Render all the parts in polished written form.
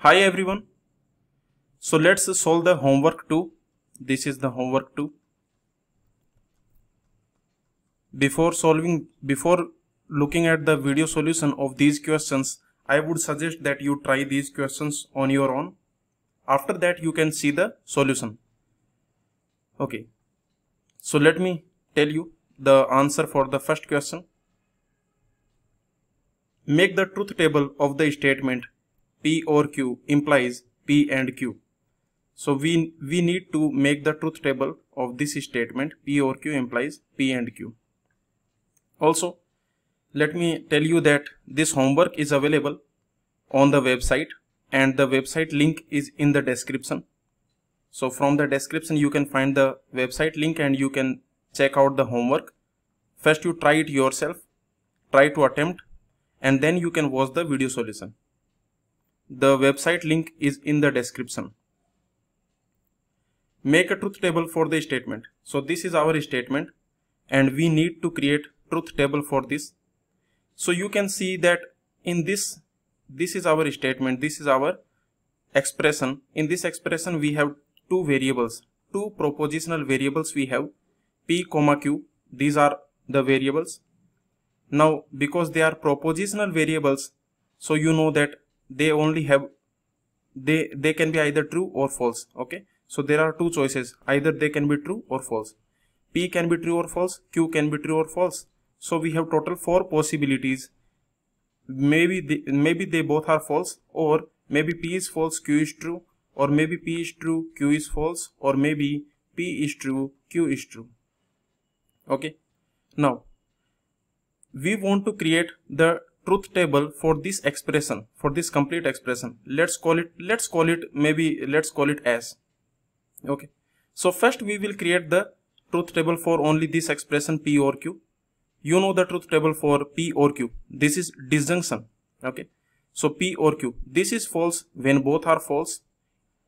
Hi everyone. So let's solve the homework 2. This is the homework 2. Before looking at the video solution of these questions, I would suggest that you try these questions on your own. After that you can see the solution. Okay. So let me tell you the answer for the first question. Make the truth table of the statement P or Q implies P and Q. So we need to make the truth table of this statement P or Q implies P and Q. Also, let me tell you that this homework is available on the website and the website link is in the description. So from the description you can find the website link and you can check out the homework. First you try it yourself, try to attempt, and then you can watch the video solution. The website link is in the description. Make a truth table for the statement. So this is our statement and we need to create truth table for this. So you can see that in this is our statement, this is our expression. In this expression we have two variables, two propositional variables we have, P, Q. These are the variables. Now because they are propositional variables, so you know that they only have, they can be either true or false. Okay, so there are two choices, either they can be true or false. P can be true or false, Q can be true or false. So we have total 4 possibilities. Maybe they both are false, or maybe P is false, Q is true, or maybe P is true, Q is false, or maybe P is true, Q is true. Okay, now we want to create the truth table for this expression, for this complete expression. Let's call it S. Okay, so first we will create the truth table for only this expression P or Q. You know the truth table for P or Q. This is disjunction. Okay, so P or Q, this is false when both are false,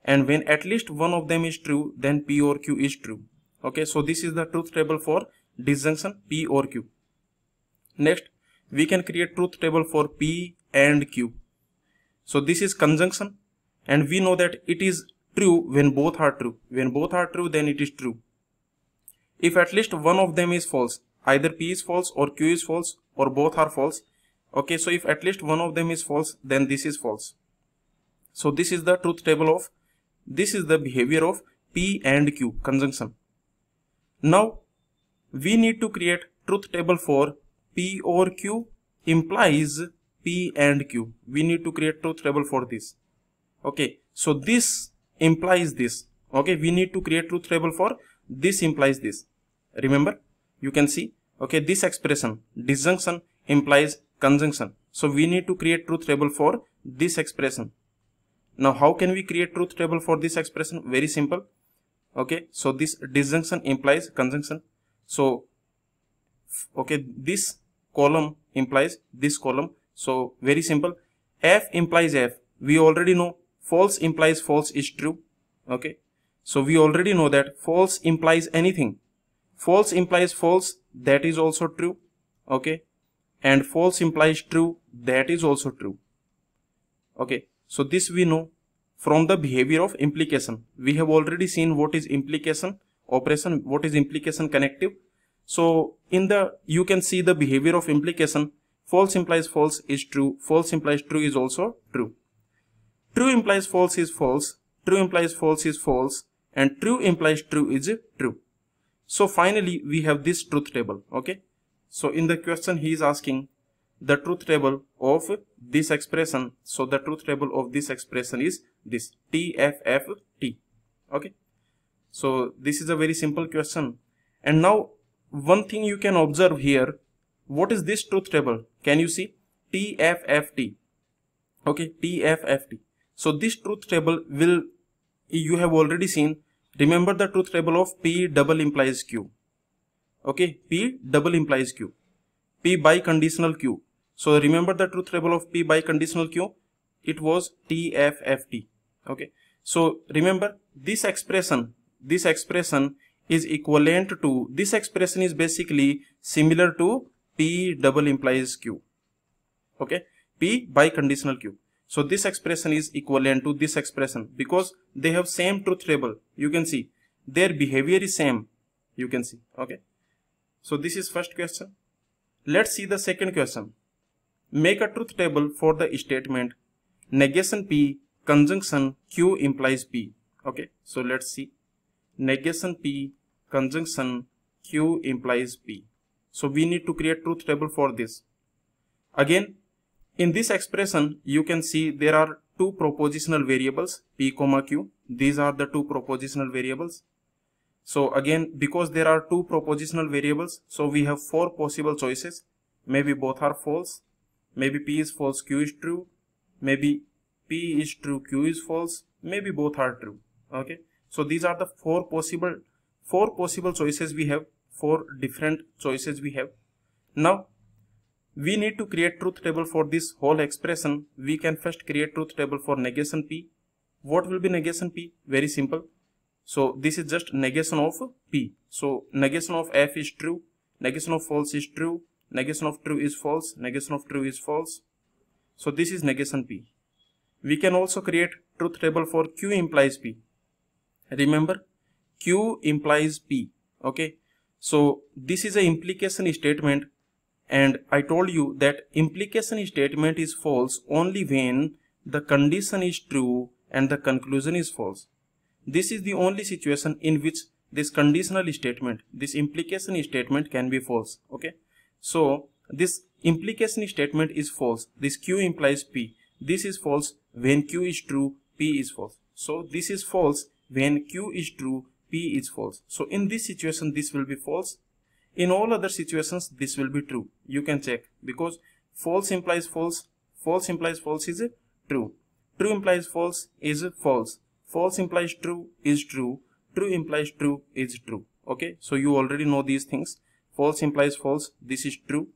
and when at least one of them is true, then P or Q is true. Okay, so this is the truth table for disjunction P or Q. Next, we can create truth table for P and Q. So this is conjunction and we know that it is true when both are true. When both are true, then it is true. If at least one of them is false, either P is false or Q is false or both are false. Okay, so if at least one of them is false, then this is false. So this is the truth table of, this is the behavior of P and Q, conjunction. Now we need to create truth table for P or Q implies P and Q. We need to create truth table for this. Okay, so this implies this. Okay, we need to create truth table for this implies this. Remember, you can see, okay, this expression disjunction implies conjunction. So we need to create truth table for this expression. Now how can we create truth table for this expression? Very simple. Okay, so this disjunction implies conjunction. So okay, this column implies this column. So very simple. F implies F. We already know false implies false is true. Okay, so we already know that false implies anything. False implies false, that is also true. Okay, and false implies true, that is also true. Okay, so this we know from the behavior of implication. We have already seen what is implication operation, what is implication connective. So in the, you can see the behavior of implication. False implies false is true, false implies true is also true. True implies false is false, true implies false is false, and true implies true is true. So finally we have this truth table. Okay, so in the question he is asking the truth table of this expression. So the truth table of this expression is this TFFT. Okay, so this is a very simple question. And now one thing you can observe here, what is this truth table? Can you see? TFFT. Okay, TFFT. So this truth table will, you have already seen. Remember the truth table of P double implies Q. Okay, P double implies Q. P biconditional Q. So remember the truth table of P biconditional Q. It was TFFT. Okay, so remember this expression is equivalent to, this expression is basically similar to P double implies Q. Okay, P biconditional Q. So this expression is equivalent to this expression because they have same truth table. You can see their behavior is same. You can see. Okay. So this is first question. Let's see the second question. Make a truth table for the statement negation P conjunction Q implies P. Okay. So let's see. Negation P conjunction Q implies P. So we need to create truth table for this. Again, in this expression, you can see there are two propositional variables P comma Q. These are the two propositional variables. So again, because there are two propositional variables, so we have four possible choices. Maybe both are false. Maybe P is false, Q is true. Maybe P is true, Q is false. Maybe both are true. Okay. So these are the four possible choices we have. Four different choices we have. Now, we need to create truth table for this whole expression. We can first create truth table for negation P. What will be negation P? Very simple. So this is just negation of P. So negation of F is true, negation of false is true, negation of true is false, negation of true is false. So this is negation P. We can also create truth table for Q implies P. Remember, Q implies P. Okay. So this is an implication statement, and I told you that implication statement is false only when the condition is true and the conclusion is false. This is the only situation in which this conditional statement, this implication statement can be false. Okay. So this implication statement is false. This Q implies P. This is false when Q is true, P is false. So this is false when Q is true, P is false. So in this situation, this will be false. In all other situations, this will be true. You can check because false implies false. False implies false is true. True implies false is false. False implies true is true. True implies true is true. Okay. So you already know these things. False implies false. This is true.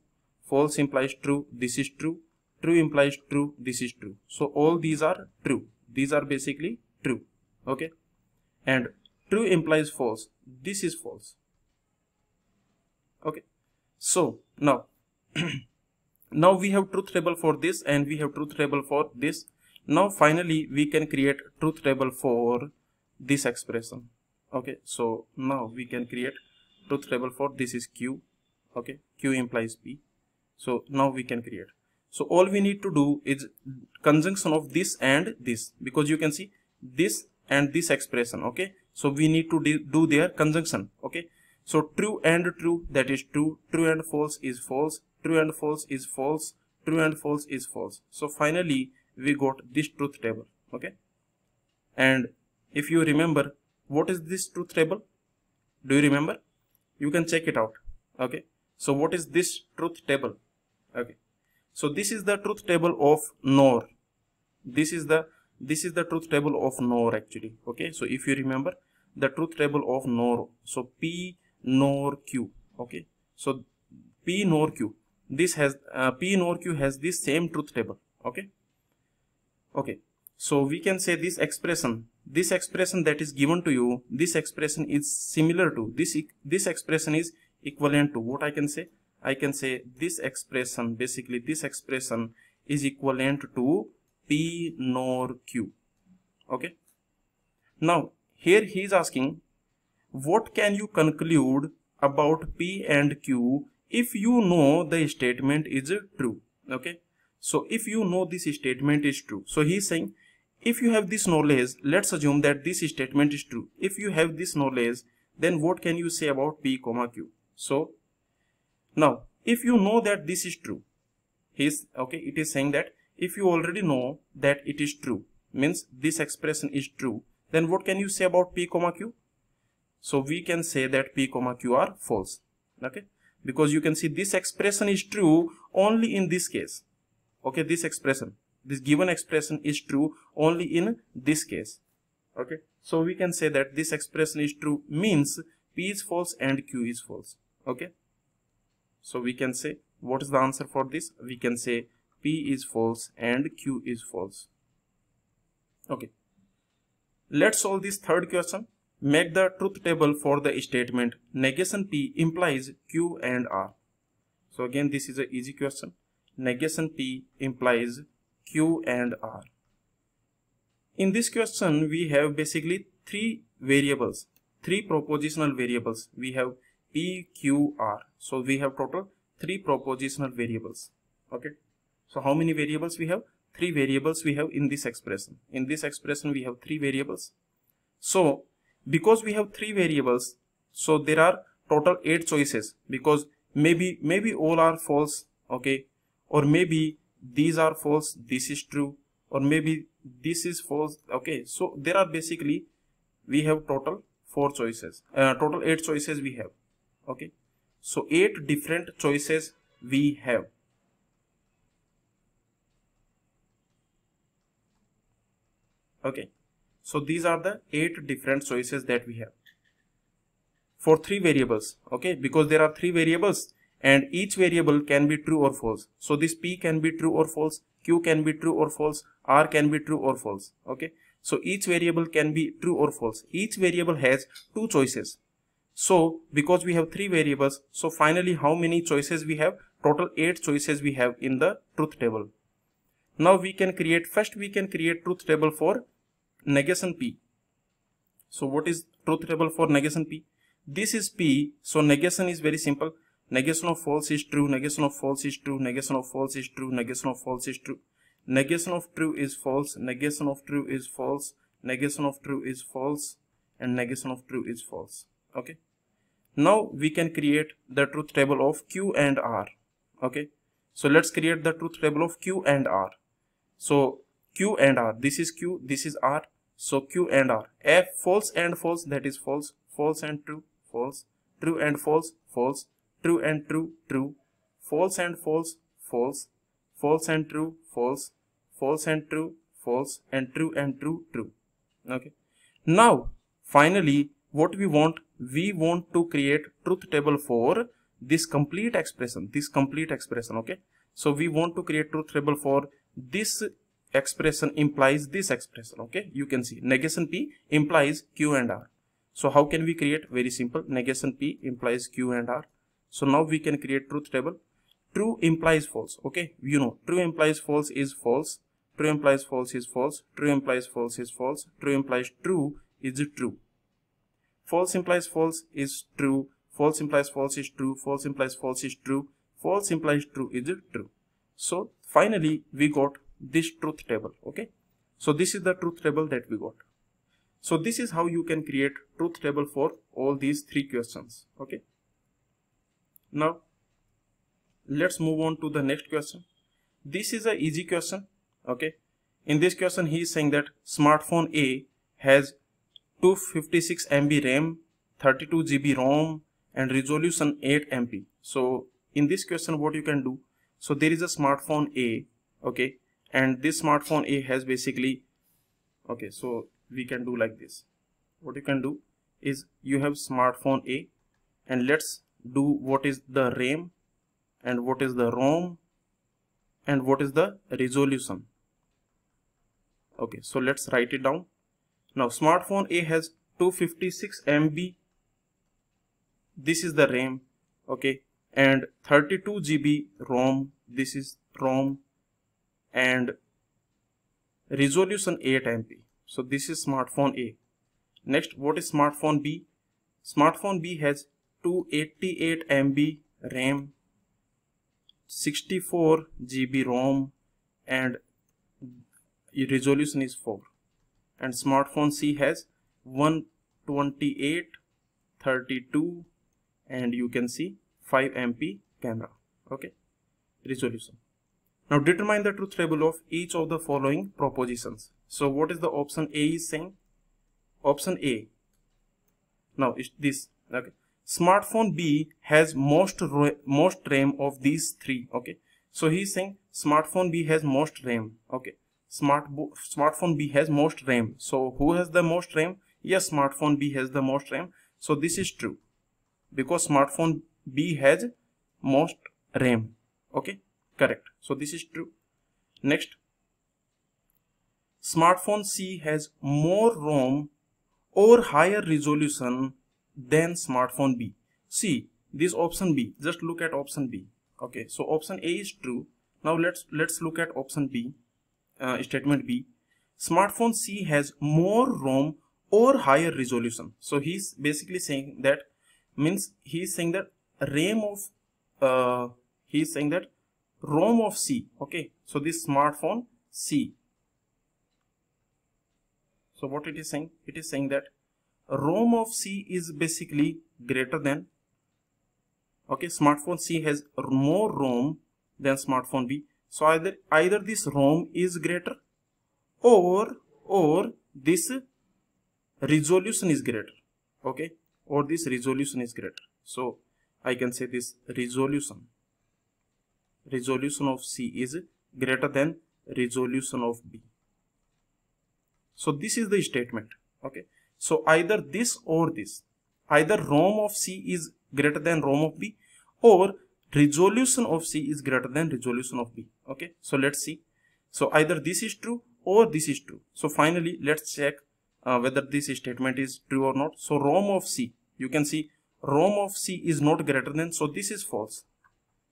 False implies true. This is true. True implies true. This is true. So all these are true. These are basically true. Okay. And true implies false. This is false. Okay. So now, now we have truth table for this and we have truth table for this. Now finally we can create truth table for this expression. Okay. So now we can create truth table for this is Q. Okay. Q implies P. So now we can create. So all we need to do is conjunction of this and this, because you can see this and this expression. Okay. So we need to do their conjunction. Okay. So true and true, that is true. True and false is false. True and false is false. True and false is false. So finally we got this truth table. Okay. And if you remember, what is this truth table? Do you remember? You can check it out. Okay. So what is this truth table? Okay. So this is the truth table of NOR. This is the truth table of NOR actually. Okay. So if you remember the truth table of NOR, so P NOR Q. Okay. So P NOR Q. This has P NOR Q has this same truth table. Okay. Okay. So we can say this expression that is given to you, this expression is similar to this expression is equivalent to what I can say. I can say this expression, basically this expression is equivalent to P NOR Q. Okay. Now here he is asking, what can you conclude about P and Q if you know the statement is true? Okay. So if you know this statement is true, so he is saying, if you have this knowledge, let's assume that this statement is true. If you have this knowledge, then what can you say about P comma Q? So now if you know that this is true, it is saying that if you already know that it is true, means this expression is true, then what can you say about P comma Q? So we can say that P comma Q are false. Okay. Because you can see this expression is true only in this case. Okay. This given expression is true only in this case. Okay. So we can say that this expression is true means P is false and Q is false. Okay. So we can say, what is the answer for this? We can say P is false and Q is false. Okay. Let's solve this third question. Make the truth table for the statement negation P implies Q and R. So again, this is an easy question. Negation P implies Q and R. In this question, we have basically three variables, three propositional variables. We have P, Q, R. So we have total three propositional variables. Okay. So how many variables we have? Three variables we have in this expression. In this expression, we have three variables. So because we have three variables, so there are total 8 choices, because maybe all are false, okay, or maybe these are false, this is true, or maybe this is false, okay. So there are basically, we have total 4 choices, total 8 choices we have, okay. So 8 different choices we have. Okay, so these are the 8 different choices that we have for 3 variables, okay, because there are 3 variables and each variable can be true or false. So this P can be true or false, Q can be true or false, R can be true or false, okay. So each variable can be true or false. Each variable has 2 choices. So because we have 3 variables, so finally how many choices we have? Total 8 choices we have in the truth table. Now we can create, first we can create truth table for negation P. So what is truth table for negation P? This is P, so negation is very simple. Negation of false is true, negation of false is true, negation of false is true, negation of false is true, negation of true is false, negation of true is false, negation of true is false, and negation of true is false, okay. Now we can create the truth table of Q and R, okay. So let's create the truth table of Q and R. So Q and R, this is Q, this is R, so Q and R, F false and false, that is false, false and true, false, true and false, false, true and true, true, false and false, false, false and true, false, false and true, false, and true and true, true, okay. Now finally what we want to create truth table for this complete expression, okay. So we want to create truth table for this expression implies this expression, okay. You can see negation P implies Q and R. So how can we create? Very simple, negation P implies Q and R. So now we can create truth table. True implies false, okay. You know, true implies false is false, true implies false is false, true implies false is false, true implies true is true, false implies false is true, false implies false is true, false implies false is true, false implies true is true. So finally we got this truth table, okay. So this is the truth table that we got. So this is how you can create truth table for all these 3 questions, okay. Now let's move on to the next question. This is an easy question, okay. In this question he is saying that smartphone A has 256 MB RAM, 32 GB ROM and resolution 8 MP. So in this question what you can do, so there is a smartphone A, okay, and this smartphone A has basically, okay, so we can do like this. What you can do is you have smartphone A and let's do what is the RAM and what is the ROM and what is the resolution, okay. So let's write it down. Now smartphone A has 256 MB, this is the RAM, okay, and 32 GB ROM, this is ROM, and resolution 8 MP. So this is smartphone A. Next, what is smartphone B? Smartphone B has 288 MB RAM, 64 GB ROM and resolution is 4. And smartphone C has 128, 32 and you can see 5 MP camera, okay, resolution. Now determine the truth table of each of the following propositions. So what is the option A is saying? Option A, now is this, okay. Smartphone B has most RAM of these 3, okay. So he is saying smartphone B has most RAM, okay. Smartphone B has most RAM. So who has the most RAM? Yes, smartphone B has the most RAM. So this is true because smartphone B has most RAM, okay, correct. So this is true. Next, smartphone C has more ROM or higher resolution than smartphone B. See this option B, just look at option B, okay. So option A is true. Now let's look at option B. statement B, smartphone C has more ROM or higher resolution. So he's basically saying that, means he's saying that RAM of he's saying that ROM of C. Okay, so this smartphone C. So what it is saying? It is saying that ROM of C is basically greater than, okay, smartphone C has more ROM than smartphone B. So either this ROM is greater or this resolution is greater. Okay, or this resolution is greater. So I can say this resolution of C is greater than resolution of B. So this is the statement. Okay, so either this or this, either ROM of C is greater than ROM of B, or resolution of C is greater than resolution of B. Okay, so let's see. So either this is true or this is true. So finally let's check whether this statement is true or not. So ROM of C, you can see ROM of C is not greater than, so this is false.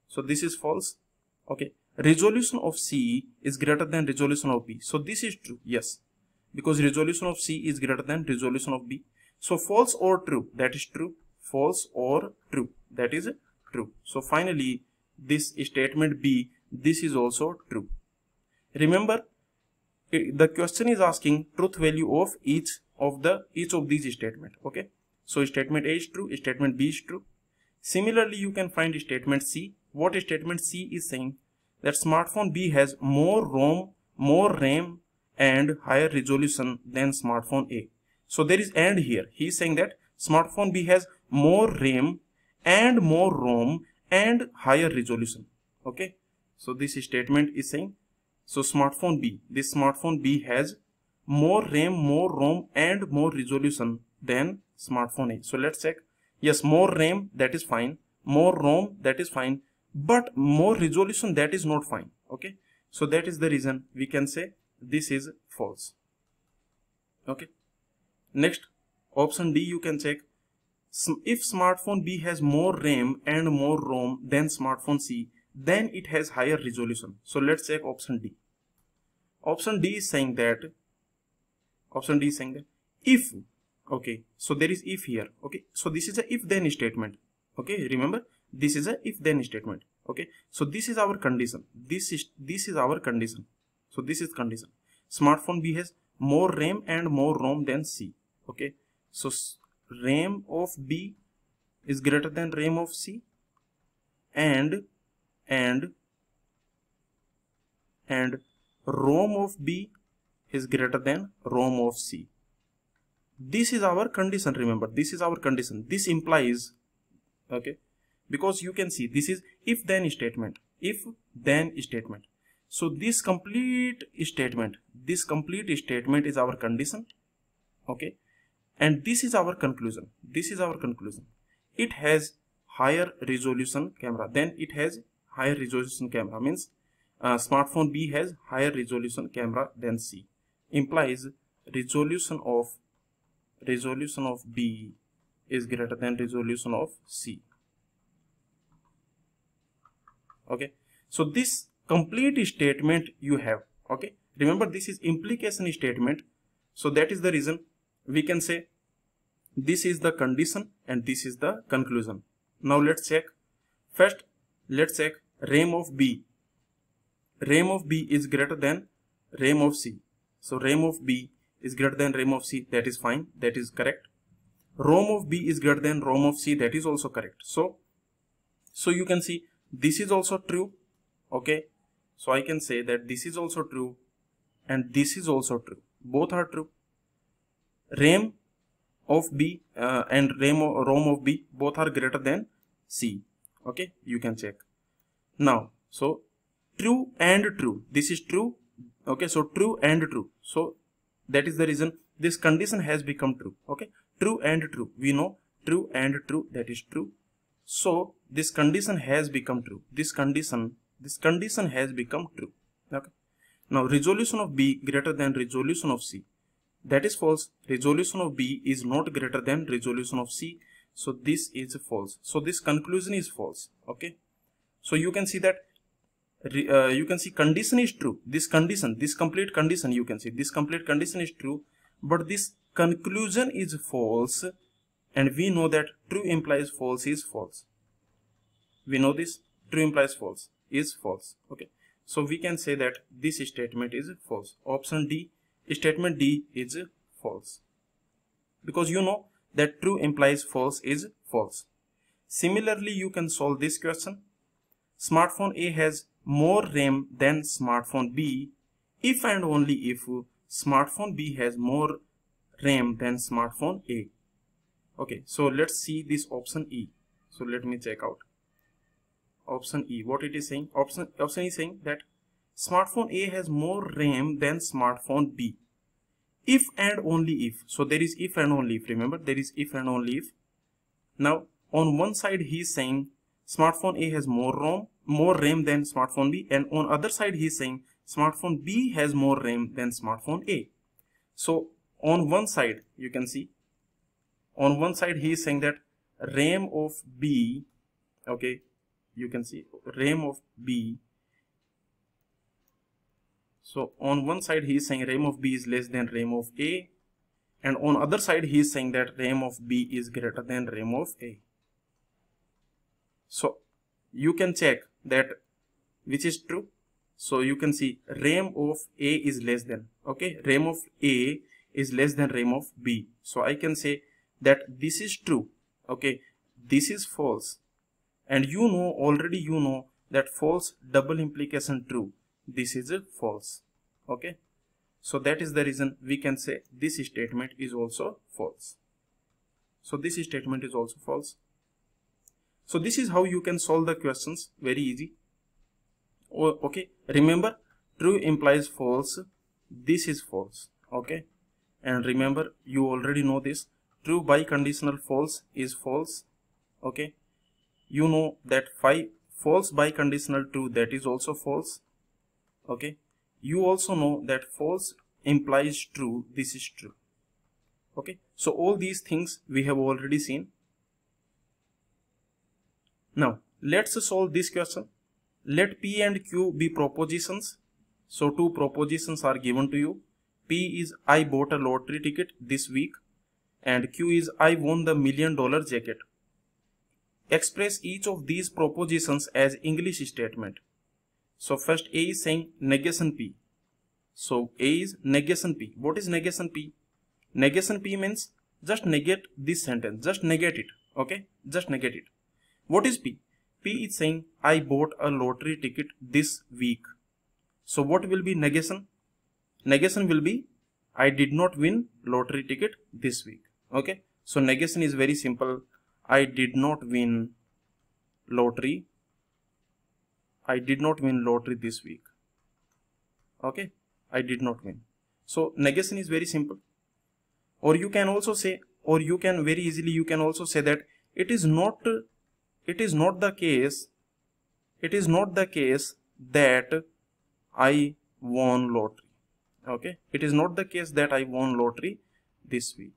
So this is false. Okay, resolution of C is greater than resolution of B. So this is true. Yes, because resolution of C is greater than resolution of B. So false or true, that is true. False or true, that is true. So finally this statement B, this is also true. Remember, the question is asking truth value of each of these statement. Okay, so statement A is true, statement B is true. Similarly, you can find statement C. What statement C is saying? That smartphone B has more ROM, more RAM and higher resolution than smartphone A. So there is and here. He is saying that smartphone B has more RAM and more ROM and higher resolution. Okay, so this statement is saying, so smartphone B, this smartphone B has more RAM, more ROM and more resolution than smartphone A. So let's check. Yes, more RAM, that is fine. More ROM, that is fine. But more resolution, that is not fine. Okay, so that is the reason we can say this is false. Okay, next option D, you can check. If smartphone B has more RAM and more ROM than smartphone C, then it has higher resolution. So let's check option D. Option D is saying that if, okay, so there is if here. Okay, so this is a if then statement. Okay, remember, this is a if then statement. Okay, so this is our condition. This is our condition. So this is condition. Smartphone B has more RAM and more ROM than C. Okay, so RAM of B is greater than RAM of C, and ROM of B is greater than ROM of C. This is our condition. Remember, this is our condition. This implies, okay, because you can see this is if then statement. If then statement. So this complete statement is our condition. Okay, and this is our conclusion. This is our conclusion. It has higher resolution camera. Then it has higher resolution camera, means smartphone B has higher resolution camera than C. Implies resolution of B is greater than resolution of C. Okay, so this complete statement you have. Okay, remember, this is implication statement. So that is the reason we can say this is the condition and this is the conclusion. Now let's check. First, let's check RAM of B. RAM of B is greater than RAM of C. So RAM of B is greater than RAM of C. That is fine. That is correct. ROM of B is greater than ROM of C. That is also correct. So you can see this is also true. Okay, so I can say that this is also true and this is also true. Both are true. RAM of B and ROM of B both are greater than C. Okay, you can check. Now, so true and true. This is true. Okay, so true and true. So that is the reason this condition has become true. Okay, true and true. We know true and true, that is true. So this condition has become true. This condition has become true. Okay. Now resolution of B greater than resolution of C. That is false. Resolution of B is not greater than resolution of C. So this is false. So this conclusion is false. Okay. So you can see that you can see condition is true. This complete condition, you can see this complete condition is true, but this conclusion is false, and we know that true implies false is false. We know this true implies false is false. Okay, so we can say that this statement is false. Option D, statement D is false, because you know that true implies false is false. Similarly, you can solve this question. Smartphone A has more RAM than smartphone B if and only if smartphone B has more RAM than smartphone A. Okay, so let's see this option E. So let me check out option E. What it is saying? Option E is saying that smartphone A has more RAM than smartphone B if and only if. So there is if and only if. Remember, there is if and only if. Now on one side he is saying smartphone A has more RAM than smartphone B, and on other side he is saying smartphone B has more RAM than smartphone A. So on one side, you can see, on one side he is saying that RAM of B, okay, you can see RAM of B. So on one side he is saying RAM of B is less than RAM of A, and on other side he is saying that RAM of B is greater than RAM of A. So you can check that which is true. So you can see RAM of A is less than, okay, RAM of A is less than RAM of B. So I can say that this is true, okay, this is false, and you know, already you know that false double implication true, this is a false. Okay, so that is the reason we can say this statement is also false. So this statement is also false. So this is how you can solve the questions, very easy. Okay, remember, true implies false, this is false. Okay, and remember, you already know this, true biconditional false is false. Okay, you know that false biconditional true, that is also false. Okay, you also know that false implies true, this is true. Okay, so all these things we have already seen. Now let's solve this question. Let P and Q be propositions. So two propositions are given to you. P is I bought a lottery ticket this week, and Q is I won the $1 million jacket. Express each of these propositions as English statement. So first A is saying negation P. So A is negation P. What is negation P? Negation P means just negate this sentence, just negate it. Okay, just negate it. What is P? P is saying I bought a lottery ticket this week. So what will be negation? Negation will be I did not win lottery ticket this week. Okay, so negation is very simple. I did not win lottery. I did not win lottery this week. Okay, I did not win. So negation is very simple. Or you can also say, or you can very easily, you can also say that it is not the case that I won lottery. Okay, it is not the case that I won lottery this week.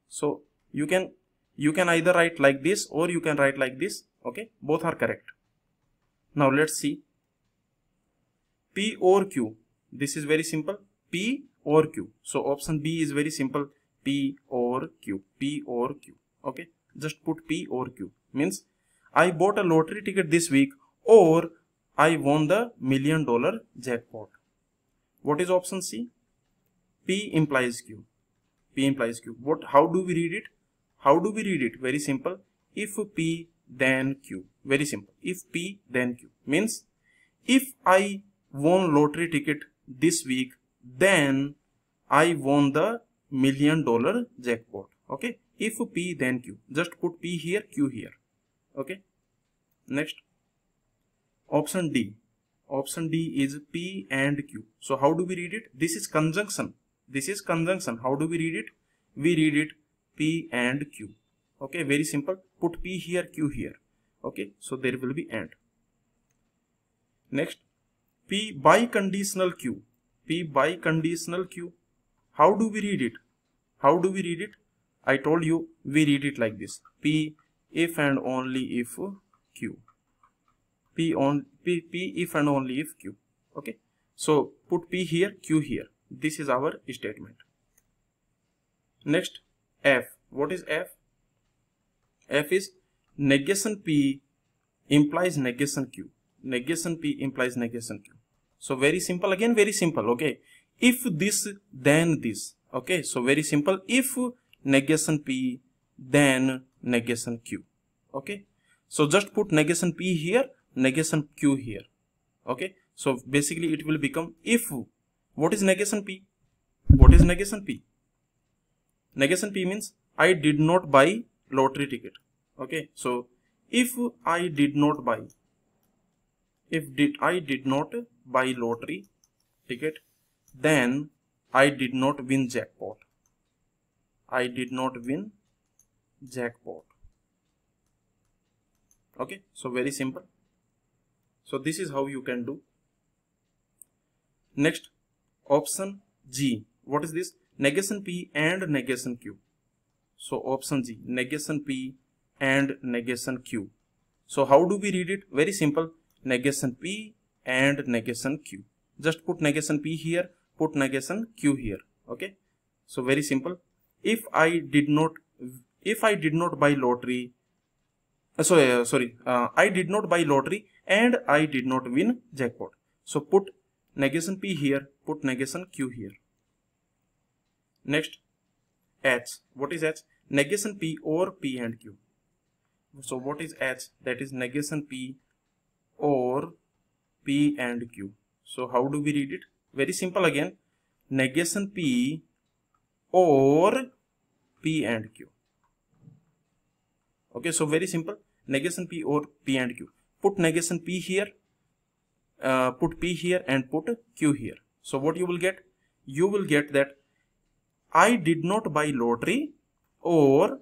So you can either write like this or you can write like this. Okay, both are correct. Now let's see P or Q. This is very simple, P or Q. So option B is very simple, P or Q, P or Q. Okay, just put P or Q, means I bought a lottery ticket this week or I won the $1 million jackpot. What is option C? P implies Q. P implies Q. How do we read it? How do we read it? Very simple. If P then Q. Very simple. If P then Q. Means if I won lottery ticket this week, then I won the $1 million jackpot. Okay. If P then Q. Just put P here, Q here. Okay. Next. Option D. Option D is P and Q. So how do we read it? This is conjunction. This is conjunction. How do we read it? We read it P and Q. Okay, very simple. Put P here, Q here. Okay, so there will be and. Next, P biconditional Q. P biconditional Q. How do we read it? How do we read it? I told you we read it like this. P if and only if Q. P if and only if Q. Okay, so put P here, Q here. This is our statement. Next, F. What is F? F is negation P implies negation Q. Negation P implies negation Q. So very simple, again very simple. Okay, if this then this. Okay, so very simple. If negation P then negation Q. Okay, so just put negation P here, negation Q here. Okay, so basically it will become if. What is negation P? What is negation P? Negation P means I did not buy lottery ticket. Okay, so if I did not buy, I did not buy lottery ticket, then I did not win jackpot. I did not win jackpot. Okay, so very simple. So this is how you can do. Next, option G. What is this? Negation P and negation Q. So option G, negation P and negation Q. So how do we read it? Very simple. Negation P and negation Q. Just put negation P here, put negation Q here. Okay, so very simple. If I did not buy lottery, I did not buy lottery and I did not win jackpot. So put negation P here, put negation Q here. Next, H. What is H? Negation P or P and Q. So what is H? That is negation P or P and Q. So how do we read it? Very simple again. Negation P or P and Q. Okay, so very simple. Negation P or P and Q. Put negation P here, put P here and put Q here. So what you will get? You will get that I did not buy lottery or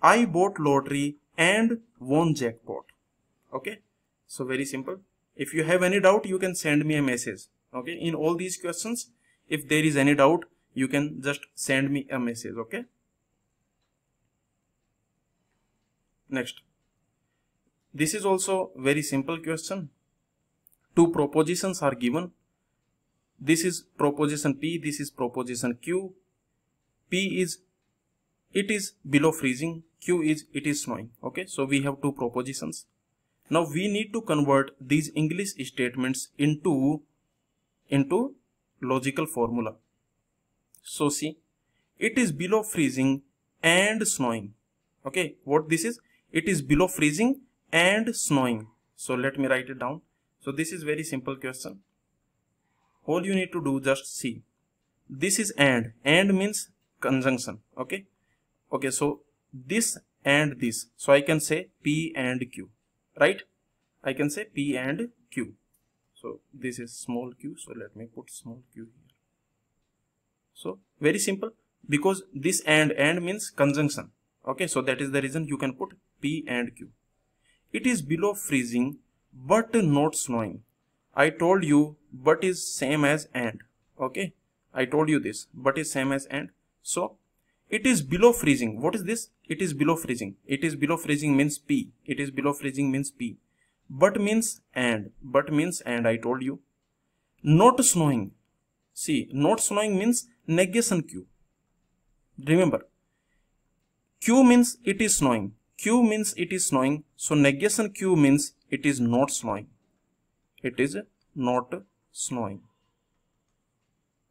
I bought lottery and won jackpot. Okay, so very simple. If you have any doubt, you can send me a message. Okay, in all these questions, if there is any doubt, you can just send me a message. Okay. Next, this is also very simple question. Two propositions are given. This is proposition P, this is proposition Q. P is it is below freezing, Q is it is snowing. Okay, so we have two propositions. Now we need to convert these English statements into logical formula. So see, it is below freezing and snowing. Okay, what this is? It is below freezing and snowing. So let me write it down. So this is very simple question. All you need to do, just see. This is and means conjunction. Okay. Okay, so this and this. So I can say P and Q. Right? I can say P and Q. So this is small q. So let me put small q here. So very simple, because this and means conjunction. Okay, so that is the reason you can put P and Q. It is below freezing but not snowing. I told you but is same as and. Okay, I told you this, but is same as and. So it is below freezing. What is this? It is below freezing. It is below freezing means P. It is below freezing means P. But means and. But means and, I told you. Not snowing. See, not snowing means negation Q. Remember, Q means it is snowing. Q means it is snowing. So negation Q means it is not snowing. It is not snowing.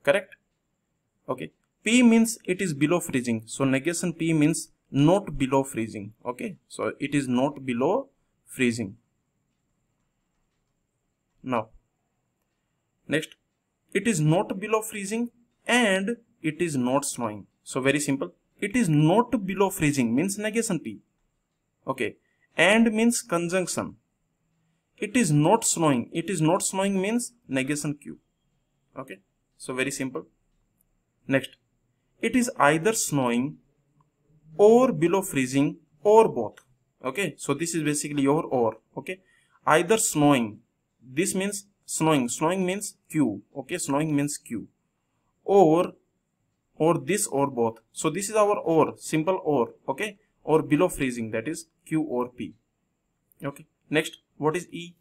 Correct? Okay. P means it is below freezing. So negation P means not below freezing. Okay. So it is not below freezing. Now, next, it is not below freezing and it is not snowing. So very simple. It is not below freezing means negation P. Okay. And means conjunction. It is not snowing. It is not snowing means negation Q. Okay. So very simple. Next, it is either snowing or below freezing or both. Okay. So this is basically your or. Okay. Either snowing. This means snowing. Snowing means Q. Okay. Snowing means Q. Or this or both. So this is our or. Simple or. Okay. Or below freezing, that is Q or P. Okay. Next, what is E?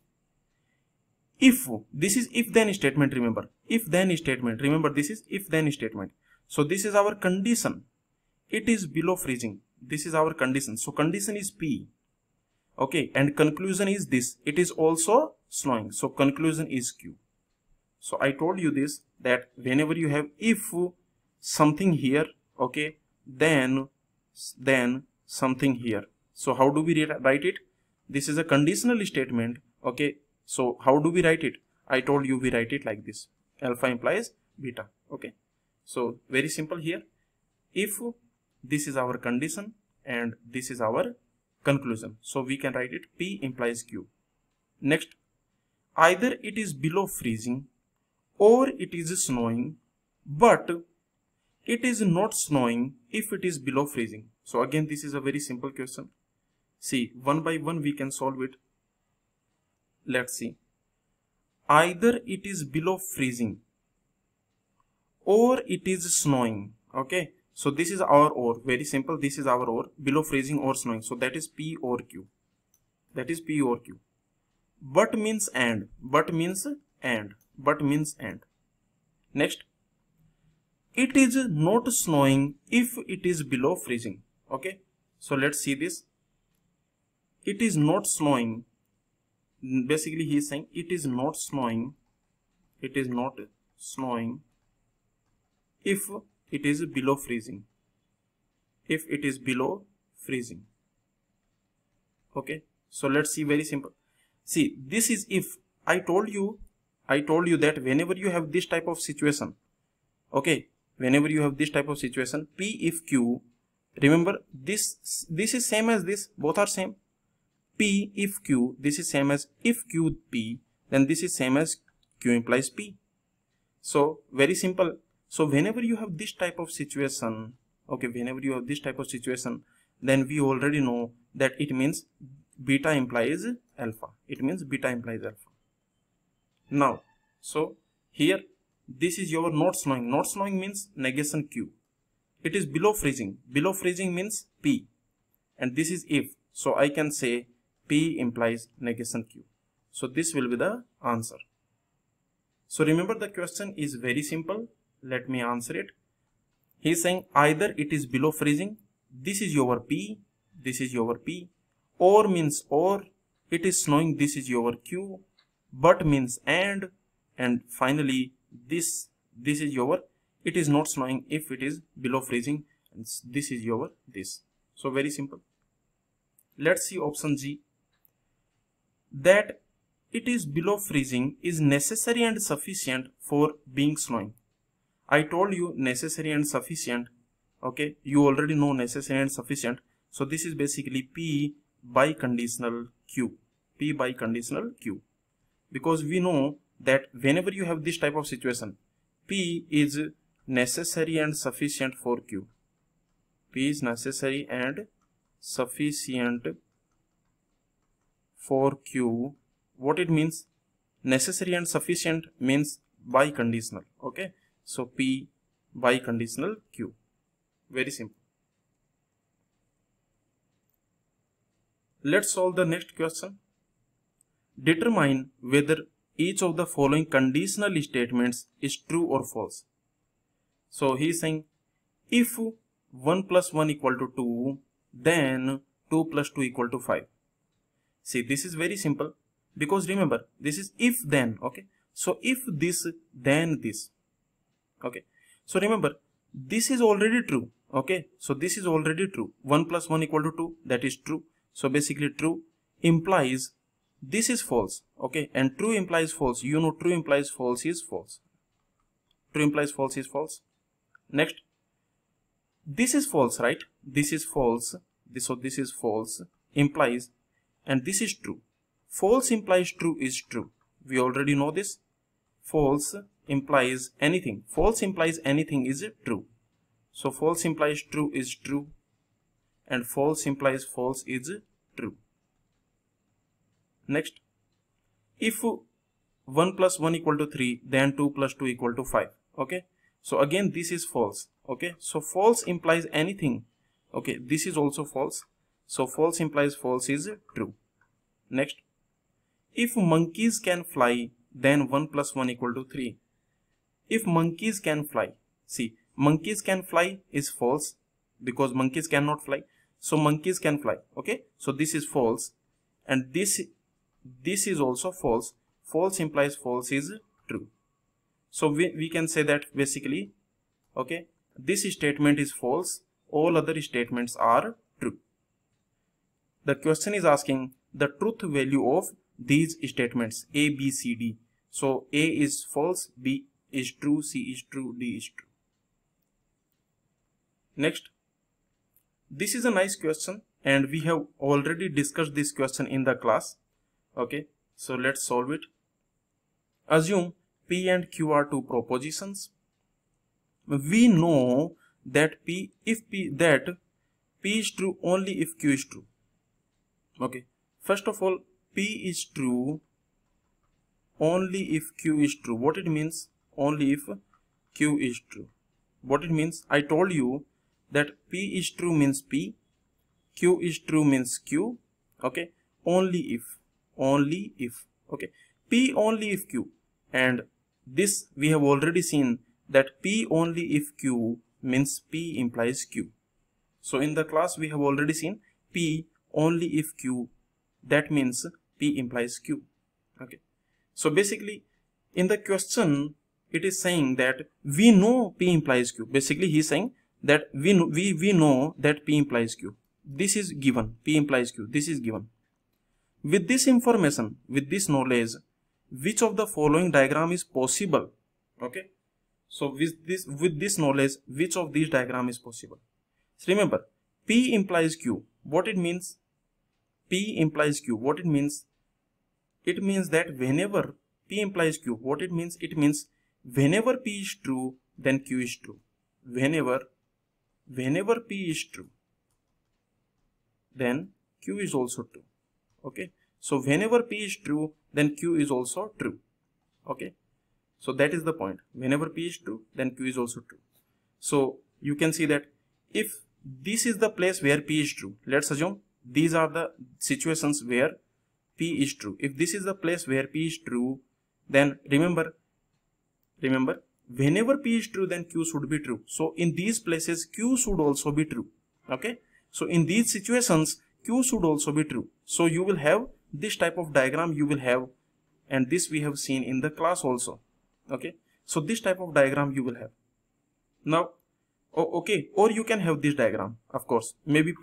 If, this is if then statement, remember, if then statement, remember this is if then statement. So this is our condition, it is below freezing, this is our condition. So condition is P, okay, and conclusion is this, it is also snowing, so conclusion is Q. So I told you this, that whenever you have if something here, okay, then something here. So how do we write it? This is a conditional statement, okay. So how do we write it? I told you we write it like this, alpha implies beta, okay. So very simple here, if this is our condition and this is our conclusion, so we can write it P implies Q. Next, either it is below freezing or it is snowing, but it is not snowing if it is below freezing. So again, this is a very simple question. See, one by one we can solve it. Let's see. Either it is below freezing or it is snowing, okay. So this is our or, very simple, this is our or, below freezing or snowing. So that is P or Q, that is P or Q. But means and, but means and, but means and. Next, it is not snowing if it is below freezing, okay. So let's see this. It is not snowing, basically he is saying it is not snowing, it is not snowing if it is below freezing, if it is below freezing, okay. So let's see, very simple. See, this is if. I told you that whenever you have this type of situation, okay, whenever you have this type of situation, P if Q, remember this is same as this, both are same. P if Q, this is same as if Q P, then this is same as Q implies P. So very simple. So whenever you have this type of situation, okay, whenever you have this type of situation, then we already know that it means beta implies alpha, it means beta implies alpha. Now, so here this is your not snowing, not snowing means negation Q, it is below freezing means P, and this is if. So I can say P implies negation Q. So this will be the answer. So remember, the question is very simple. Let me answer it. He is saying either it is below freezing, this is your P, this is your P, or means or, it is snowing, this is your Q, but means and finally this is your, it is not snowing if it is below freezing, and this is your this. So very simple. Let's see option G, that it is below freezing is necessary and sufficient for being snowing. I told you necessary and sufficient, okay, you already know necessary and sufficient. So this is basically P by conditional Q, P by conditional Q, because we know that whenever you have this type of situation, P is necessary and sufficient for Q, P is necessary and sufficient for Q. What it means? Necessary and sufficient means by conditional, okay. So P by conditional Q, very simple. Let's solve the next question. Determine whether each of the following conditional statements is true or false. So he is saying if 1 plus 1 equal to 2, then 2 plus 2 equal to 5. See, this is very simple, because remember this is if then, okay. So if this, then this, okay. So remember this is already true, okay. So this is already true, 1 plus 1 equal to 2, that is true. So basically true implies this is false, okay, and true implies false. You know, true implies false is false, true implies false is false. Next, this is false, right? This is false, so this is false implies, and this is true. False implies true is true, we already know this. False implies anything, false implies anything is true. So false implies true is true, and false implies false is true. Next, if 1 plus 1 equal to 3, then 2 plus 2 equal to 5, okay. So again this is false, okay. So false implies anything, okay, this is also false. So false implies false is true. Next, if monkeys can fly, then 1 plus 1 equal to 3. If monkeys can fly, see, monkeys can fly is false because monkeys cannot fly. So monkeys can fly. Okay, so this is false, and this is also false. False implies false is true. So we can say that basically, okay, this statement is false, all other statements are true. The question is asking the truth value of these statements A, B, C, D. So A is false, B is true, C is true, D is true. Next, this is a nice question and we have already discussed this question in the class. Okay, so let's solve it. Assume P and Q are two propositions. We know that P is true only if Q is true. Okay, first of all, P is true only if Q is true. What it means? Only if Q is true. What it means? I told you that P is true means P, Q is true means Q. Okay, only if. Okay, P only if Q, and this we have already seen that P only if Q means P implies Q. So in the class we have already seen P only if Q, that means P implies Q. Okay, so basically in the question it is saying that we know P implies Q. Basically he is saying that we know that P implies Q. This is given, P implies Q, this is given. With this information, with this knowledge, which of the following diagram is possible? Okay, so with this knowledge, which of these diagram is possible? So remember, P implies Q. What it means? P implies Q. What it means? It means that whenever P implies Q, what it means? It means whenever P is true, then Q is true. Whenever P is true, then Q is also true. Okay, so whenever P is true, then Q is also true. Okay, so that is the point. Whenever P is true, then Q is also true. So you can see that if this is the place where P is true, let's assume these are the situations where P is true. If this is the place where P is true, then remember, whenever P is true, then Q should be true. So in these places, Q should also be true. Okay, so in these situations, Q should also be true. So you will have this type of diagram you will have, and this we have seen in the class also. Okay, so this type of diagram you will have. Now, okay, or you can have this diagram, of course, maybe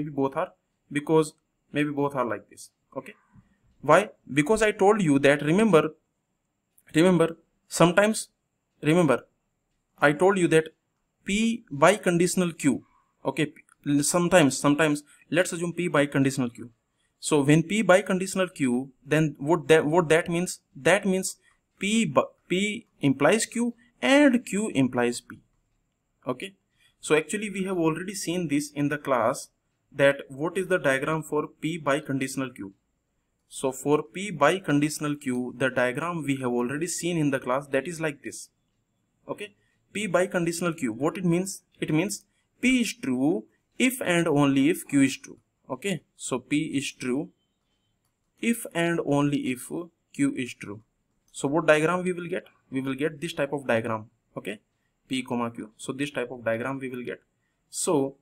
both are, because maybe both are like this. Okay, why? Because I told you that, remember, sometimes, remember, I told you that P by conditional Q. Okay, sometimes let's assume P by conditional Q. So when P by conditional Q, then what that means? That means P implies Q and Q implies P. Okay, so actually we have already seen this in the class, that what is the diagram for P by conditional Q. So for P by conditional Q, the diagram we have already seen in the class, that is like this. Okay, P by conditional Q, what it means? It means P is true if and only if Q is true. Okay, so P is true if and only if Q is true. So what diagram we will get? We will get this type of diagram. Okay, P comma Q. So this type of diagram we will get. So,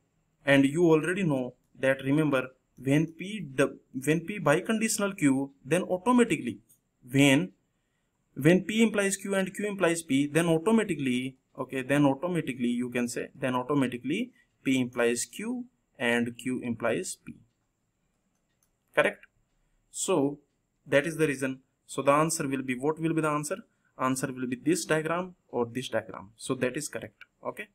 and you already know that, remember, when P by conditional Q, then automatically when P implies Q and Q implies P, then automatically, okay, then automatically you can say, then automatically P implies Q and Q implies P. Correct? So that is the reason. So the answer will be, what will be the answer? Answer will be this diagram or this diagram. So that is correct. Okay,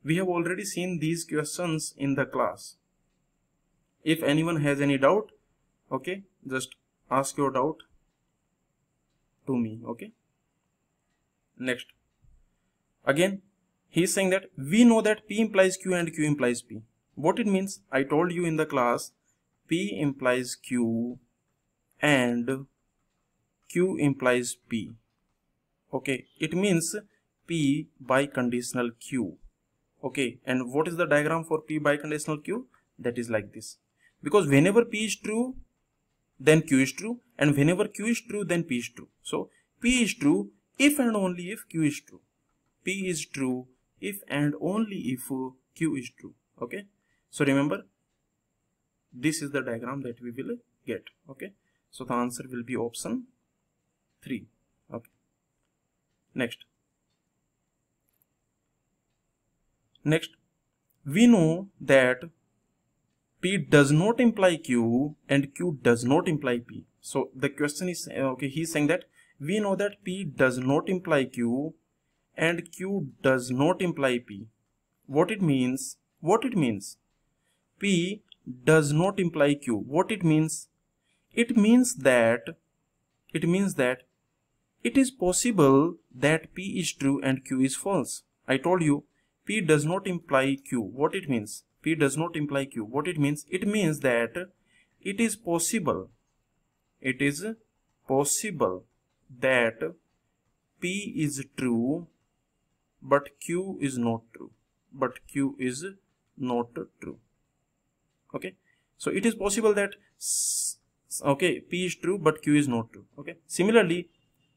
we have already seen these questions in the class. If anyone has any doubt, okay, just ask your doubt to me. Okay, next, again he is saying that we know that P implies Q and Q implies P. What it means? I told you in the class, P implies Q and Q implies P. Okay, it means P by conditional Q. Okay, and what is the diagram for P by conditional Q? That is like this. Because whenever P is true, then Q is true, and whenever Q is true, then P is true. So P is true if and only if Q is true. P is true if and only if Q is true. Okay, so remember, this is the diagram that we will get. Okay, so the answer will be option 3. Okay, next we know that P does not imply Q and Q does not imply P. So the question is, okay, he's saying that we know that P does not imply Q and Q does not imply P. What it means? P does not imply Q. What it means? It means that it is possible that P is true and Q is false. I told you P does not imply Q. What it means? P does not imply Q. What it means? It means that it is possible that P is true but Q is not true. Okay, so it is possible that P is true but Q is not true. Okay, similarly,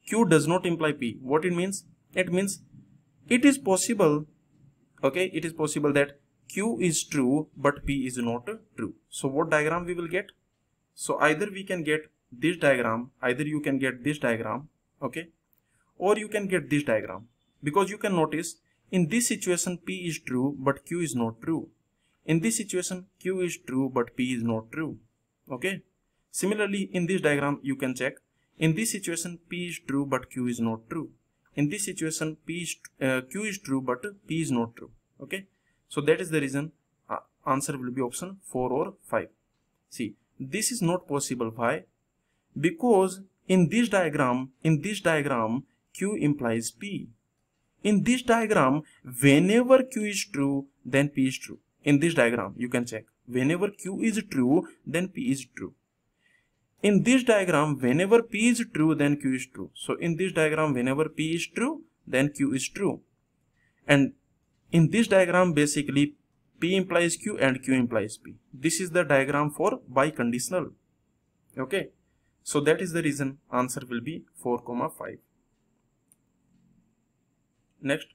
Q does not imply P. What it means? It means it is possible, okay, it is possible that Q is true but P is not true. So what diagram we will get? So either we can get this diagram, either you can get this diagram, okay, or you can get this diagram, because you can notice in this situation P is true but Q is not true. In this situation Q is true but P is not true. Okay, similarly in this diagram you can check, in this situation P is true but Q is not true. In this situation Q is true but P is not true. Okay, so that is the reason answer will be option 4 or 5. See, this is not possible. Why? Because in this diagram Q implies P. In this diagram, whenever Q is true, then P is true. In this diagram you can check, whenever Q is true, then P is true. In this diagram, whenever P is true, then Q is true. So in this diagram, whenever P is true, then Q is true. And in this diagram, basically P implies Q and Q implies P. This is the diagram for biconditional. Okay, so that is the reason answer will be 4, 5. Next,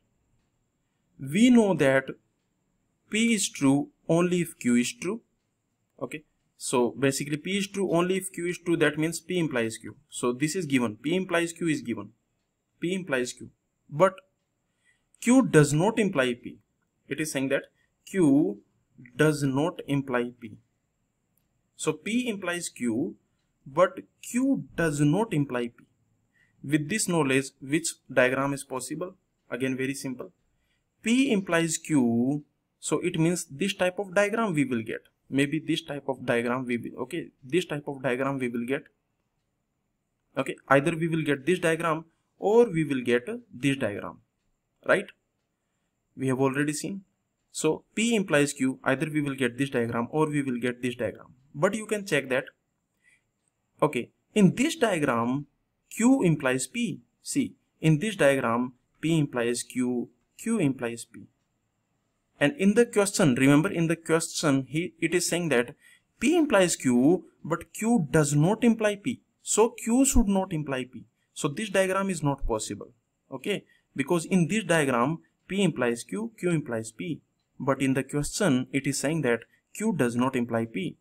we know that P is true only if Q is true. Okay, so basically P is true only if Q is true. That means P implies Q. So this is given. P implies Q is given. P implies Q. But Q does not imply P. It is saying that Q does not imply P. So P implies Q, but Q does not imply P. With this knowledge, which diagram is possible? Again, very simple. P implies Q, so it means this type of diagram we will get. Maybe this type of diagram we will, okay, this type of diagram we will get. Okay, either we will get this diagram or we will get this diagram, right? We have already seen. So P implies Q, either we will get this diagram or we will get this diagram. But you can check that, okay, in this diagram Q implies P. See, in this diagram P implies Q, Q implies P. And in the question, remember in the question it is saying that P implies Q but Q does not imply P. So Q should not imply P. So this diagram is not possible. Okay, because in this diagram P implies Q, Q implies P. But in the question it is saying that Q does not imply P.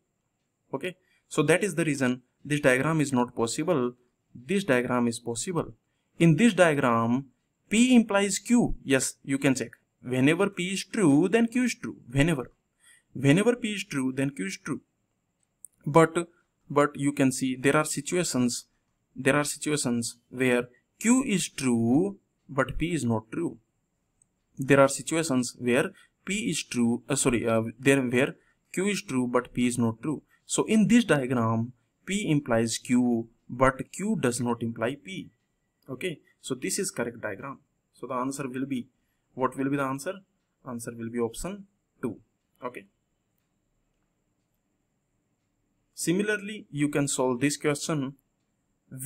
Okay, so that is the reason this diagram is not possible. This diagram is possible. In this diagram P implies Q. Yes, you can check. Whenever P is true, then Q is true. Whenever P is true, then Q is true. But you can see there are situations where Q is true but P is not true. There are situations where P is true, where Q is true but P is not true. So in this diagram P implies Q but Q does not imply P. Okay, so this is correct diagram. So the answer will be, what will be the answer? Answer will be option 2. Okay. Similarly, you can solve this question.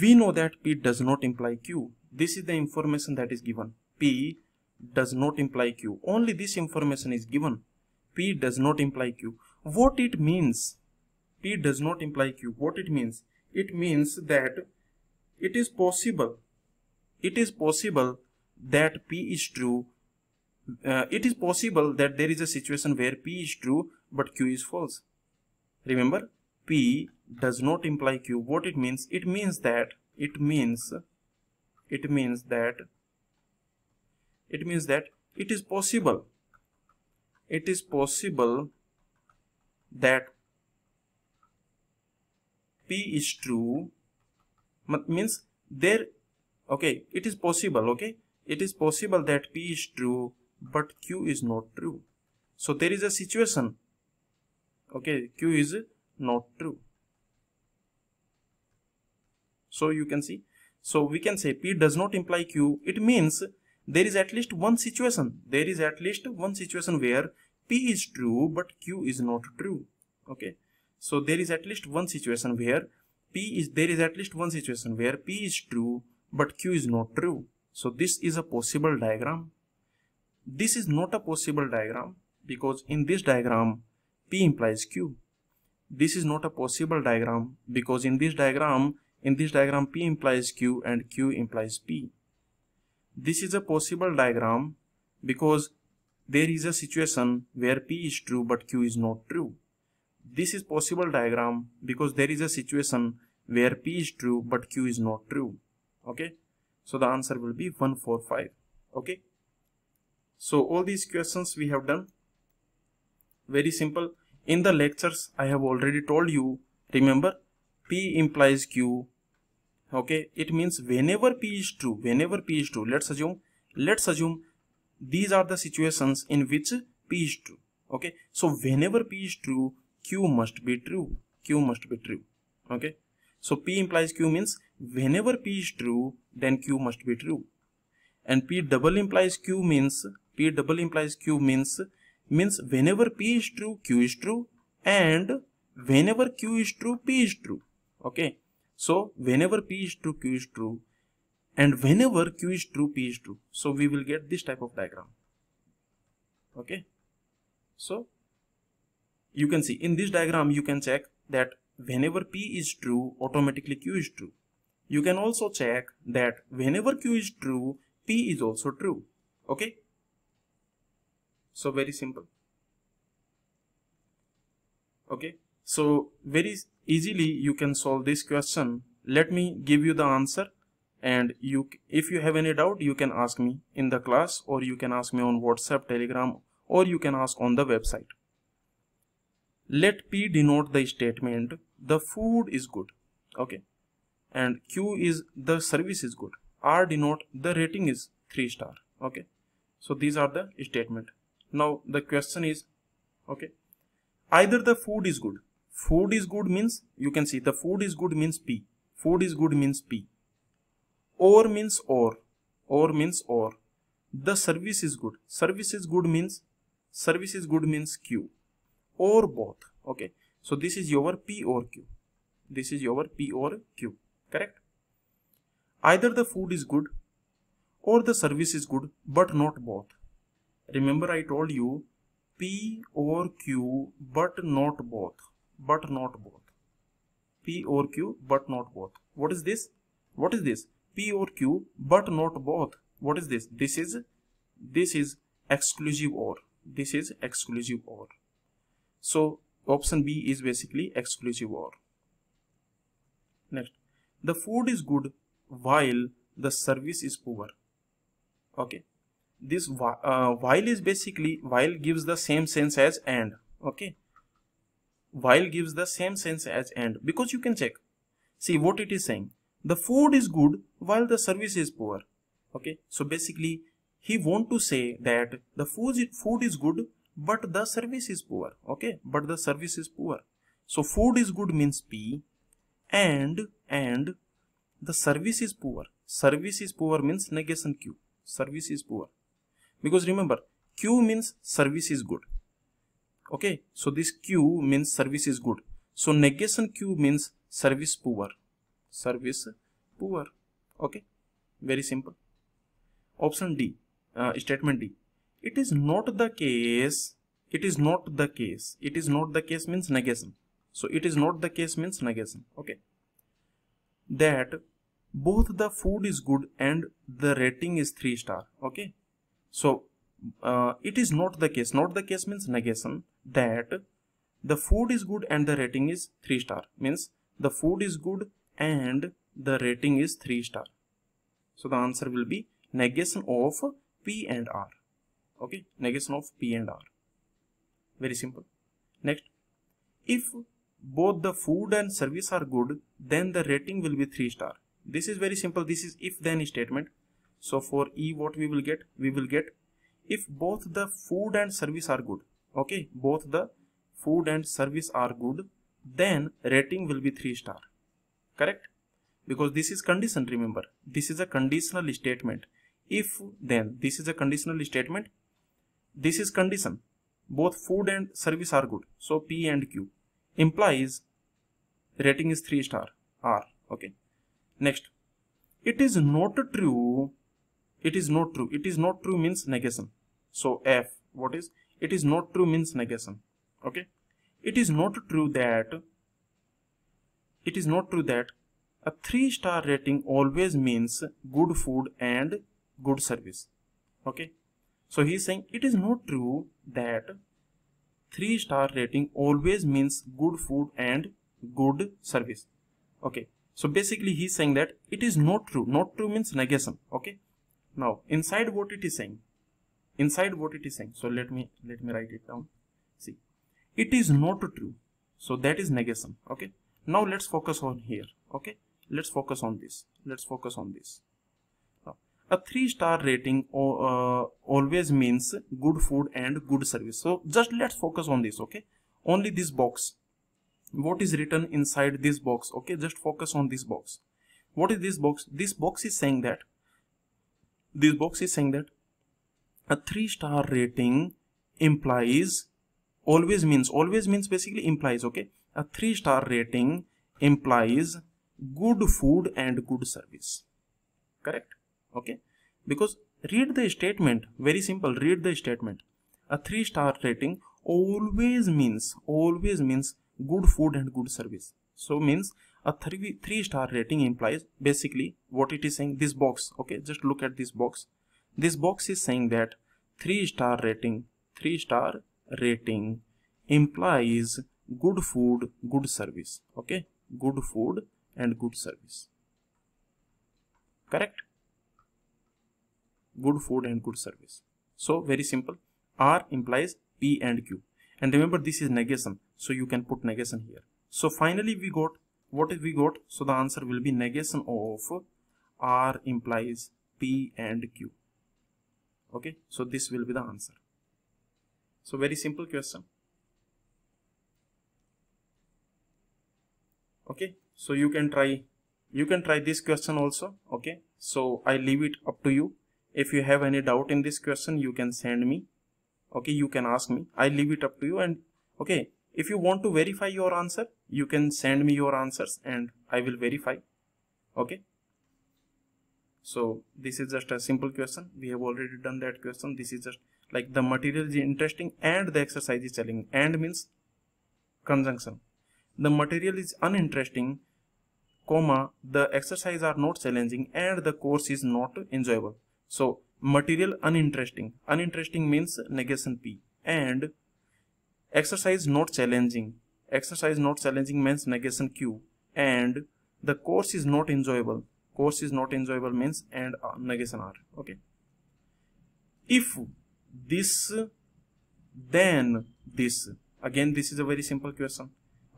We know that P does not imply Q. This is the information that is given. P does not imply Q. Only this information is given. P does not imply Q. What it means? P does not imply Q. What it means? it means that it is possible that P is true. It is possible that there is a situation where P is true but Q is false. Remember, P does not imply Q. What it means? It means that it is possible that P is true, means there, okay, it is possible, okay, it is possible that P is true but Q is not true. So there is a situation, okay, Q is not true. So you can see, so we can say P does not imply Q. It means there is at least one situation where P is true but Q is not true. Okay, so there is at least one situation where P is true but Q is not true. So this is a possible diagram. This is not a possible diagram because in this diagram P implies Q. This is not a possible diagram because in this diagram P implies Q and Q implies P. This is a possible diagram because there is a situation where P is true but Q is not true. This is possible diagram because there is a situation where P is true but Q is not true. Okay, so the answer will be 1, 4, 5. Okay, so all these questions we have done. Very simple. In the lectures I have already told you, remember, P implies Q. Okay, it means whenever P is true, let's assume these are the situations in which P is true. Okay, so whenever P is true, Q must be true. Okay, so P implies Q means whenever P is true, then Q must be true. And P double implies Q means whenever P is true, Q is true, and whenever Q is true, P is true. Okay, so whenever P is true, Q is true, and whenever Q is true, P is true. So we will get this type of diagram. Okay, so you can see in this diagram you can check that whenever P is true, automatically Q is true. You can also check that whenever Q is true, P is also true. Okay, so very simple. Okay, so very easily you can solve this question. Let me give you the answer, and if you have any doubt, you can ask me in the class, or you can ask me on WhatsApp, Telegram, or you can ask on the website. Let P denote the statement the food is good. Okay, and Q is the service is good. R denote the rating is 3 star. Okay, so these are the statement. Now the question is, okay, either the food is good. Food is good means, you can see the food is good means P. Food is good means P. Or means or. Or means or. The service is good. Service is good means Q. Or both. Okay, so this is your P or Q. This is your P or Q. Correct? Either the food is good or the service is good, but not both. Remember I told you P or Q, but not both. P or Q, but not both. What is this? P or Q, but not both. What is this? This is exclusive or. So option B is basically exclusive or. Next, the food is good while the service is poor. Okay, this while is basically, while gives the same sense as and. Okay, while gives the same sense as and, because you can check, see what it is saying, the food is good while the service is poor. Okay, so basically he want to say that the food is good but the service is poor. Okay, but the service is poor. So food is good means P, and the service is poor. Service is poor means negation Q. Service is poor, because remember Q means service is good. Okay, so this Q means service is good. So negation Q means service poor. Okay, very simple. Option D, statement D. It is not the case means negation. So it is not the case means negation. Okay, that both the food is good and the rating is 3 star. Okay, so it is not the case. Not the case means negation, that the food is good and the rating is 3 star, means the food is good and the rating is 3 star. So the answer will be negation of P and R. Okay, negation of P and R. Very simple. Next, if both the food and service are good, then the rating will be 3 star. This is very simple. This is if then statement. So for E, what we will get? We will get if both the food and service are good. Okay, both the food and service are good, then rating will be 3 star. Correct? Because this is condition, remember. This is a conditional statement. If then, this is a conditional statement. This is condition. Both food and service are good. So P and Q implies rating is 3 star R. Okay. Next, it is not true. It is not true. It is not true means negation. So F, what is? It is not true means negation. Okay. It is not true that a 3 star rating always means good food and good service. Okay. So he is saying it is not true that 3 star rating always means good food and good service. Okay. So basically he is saying that it is not true. Not true means negation. Okay. Now inside what it is saying. Inside what it is saying. So let me write it down. See. It is not true. So that is negation. Okay. Now let's focus on here. Okay. Let's focus on this. Let's focus on this. Now, a 3 star rating always means good food and good service. So just let's focus on this. Okay. Only this box. What is written inside this box? Okay. Just focus on this box. What is this box? This box is saying that. This box is saying that a 3 star rating implies always means basically implies. Okay. A 3 star rating implies good food and good service. Correct? Okay. Because read the statement. Very simple. Read the statement. A 3 star rating always means good food and good service. So means a 3 star rating implies basically what it is saying. This box. Okay. Just look at this box. This box is saying that 3 star rating implies good food, good service. Okay. Good food and good service. Correct? Good food and good service. So very simple. R implies P and Q. And remember this is negation. So you can put negation here. So finally we got, what we got? So the answer will be negation of R implies P and Q. Okay. So this will be the answer. So very simple question. Okay. So you can try this question also. Okay. So I leave it up to you. If you have any doubt in this question, you can send me. Okay. You can ask me. I leave it up to you. And okay. If you want to verify your answer, you can send me your answers and I will verify. Okay. So this is just a simple question. We have already done that question. This is just like the material is interesting and the exercise is challenging. And means conjunction. The material is uninteresting, comma, the exercise are not challenging and the course is not enjoyable. So material uninteresting. Uninteresting means negation P. And exercise not challenging. Exercise not challenging means negation Q. And the course is not enjoyable. Course is not enjoyable means and negation R. Okay. If this, then this. Again, this is a very simple question.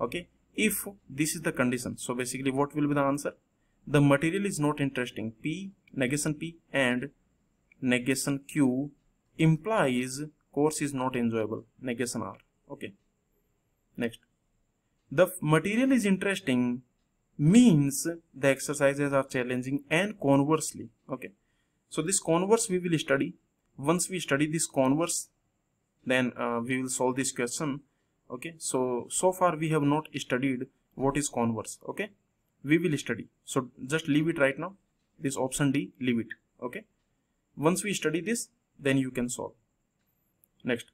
Okay. If this is the condition, so basically what will be the answer? The material is not interesting. P, negation P and negation Q implies course is not enjoyable. Negation R. Okay. Next. The material is interesting means the exercises are challenging and conversely. Okay. So this converse we will study. Once we study this converse, then we will solve this question. Okay. So far we have not studied what is converse. Okay. We will study. So just leave it right now. This option D, leave it. Okay. Once we study this, then you can solve. Next.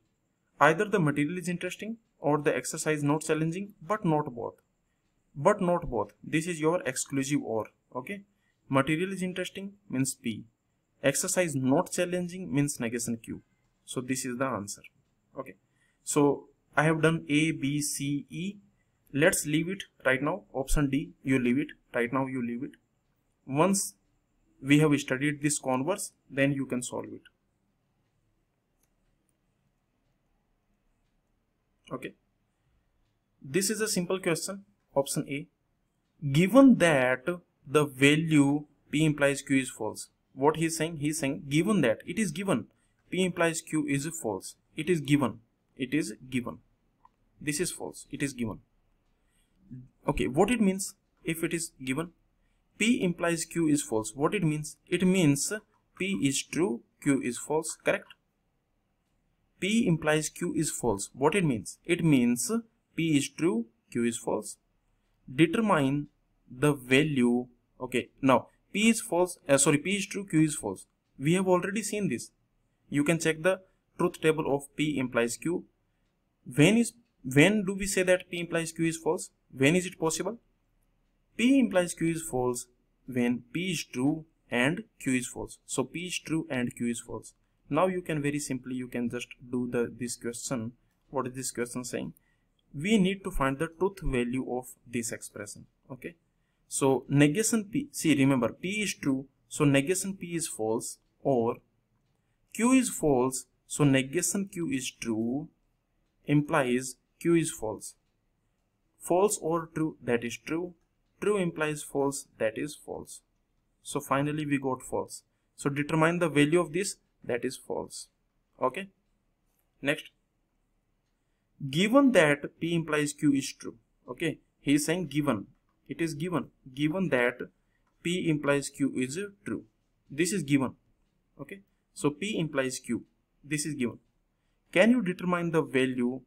Either the material is interesting or the exercise not challenging, but not both. but not both. This is your exclusive OR. Okay, material is interesting means P, exercise not challenging means negation Q. So this is the answer. Okay, so I have done A, B, C, E. Let's leave it right now. Option D, you leave it right now, you leave it. Once we have studied this converse, then you can solve it. Okay, this is a simple question. Option A, given that the value P implies Q is false. What he is saying? He is saying given that, it is given P implies Q is false. It is given. It is given. This is false. It is given. Okay, what it means if it is given? P implies Q is false. What it means? It means P is true, Q is false, correct? P implies Q is false. What it means? It means P is true, Q is false. Determine the value. Okay, now P is false, P is true, Q is false. We have already seen this. You can check the truth table of P implies Q. When do we say that P implies Q is false? When is it possible? P implies Q is false when P is true and Q is false. So P is true and Q is false. Now you can very simply, you can just do this question. What is this question saying? We need to find the truth value of this expression. Okay, so negation P, see, remember P is true, so negation P is false, or Q is false, so negation Q is true, implies Q is false. False or true, that is true. True implies false, that is false. So finally we got false. So determine the value of this, that is false. Okay, next, given that P implies Q is true. Okay, he is saying given, it is given that P implies Q is true. This is given. Okay, so P implies Q, this is given. Can you determine the value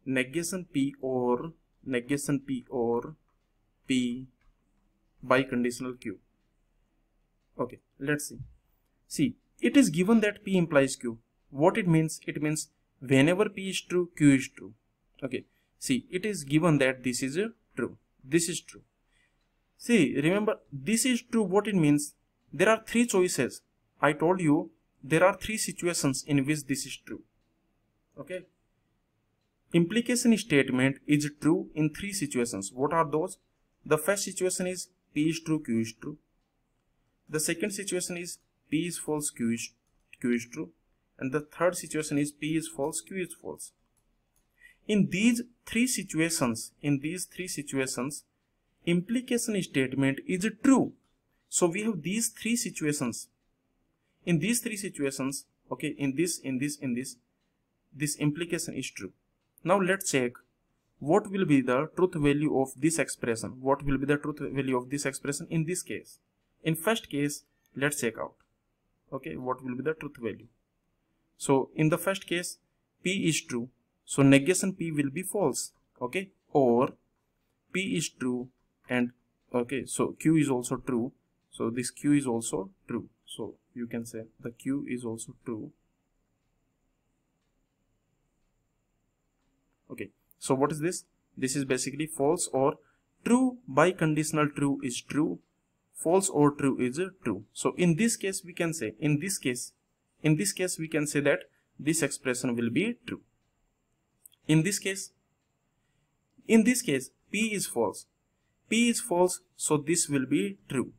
negation P or P by conditional Q? Okay, let's see. See, it is given that P implies Q. What it means? It means whenever P is true, Q is true. Okay, see, it is given that this is true. This is true. See, remember, this is true. What it means? There are three choices. I told you there are three situations in which this is true. Okay, implication statement is true in three situations. What are those? The first situation is P is true, Q is true. The second situation is P is false, Q is true. And the third situation is P is false, Q is false. In these three situations, implication statement is true. So we have these three situations. In these three situations, okay, in this, this implication is true. Now let's check what will be the truth value of this expression. What will be the truth value of this expression in this case? In first case, let's check out. Okay, what will be the truth value? So in the first case, P is true, so negation P will be false. Okay, or P is true and okay, so Q is also true, so this Q is also true. So you can say the Q is also true. Okay, so what is this? This is basically false or true by conditional true is true, false or true is true. So in this case we can say, in this case we can say that this expression will be true. In this case P is false, so this will be true.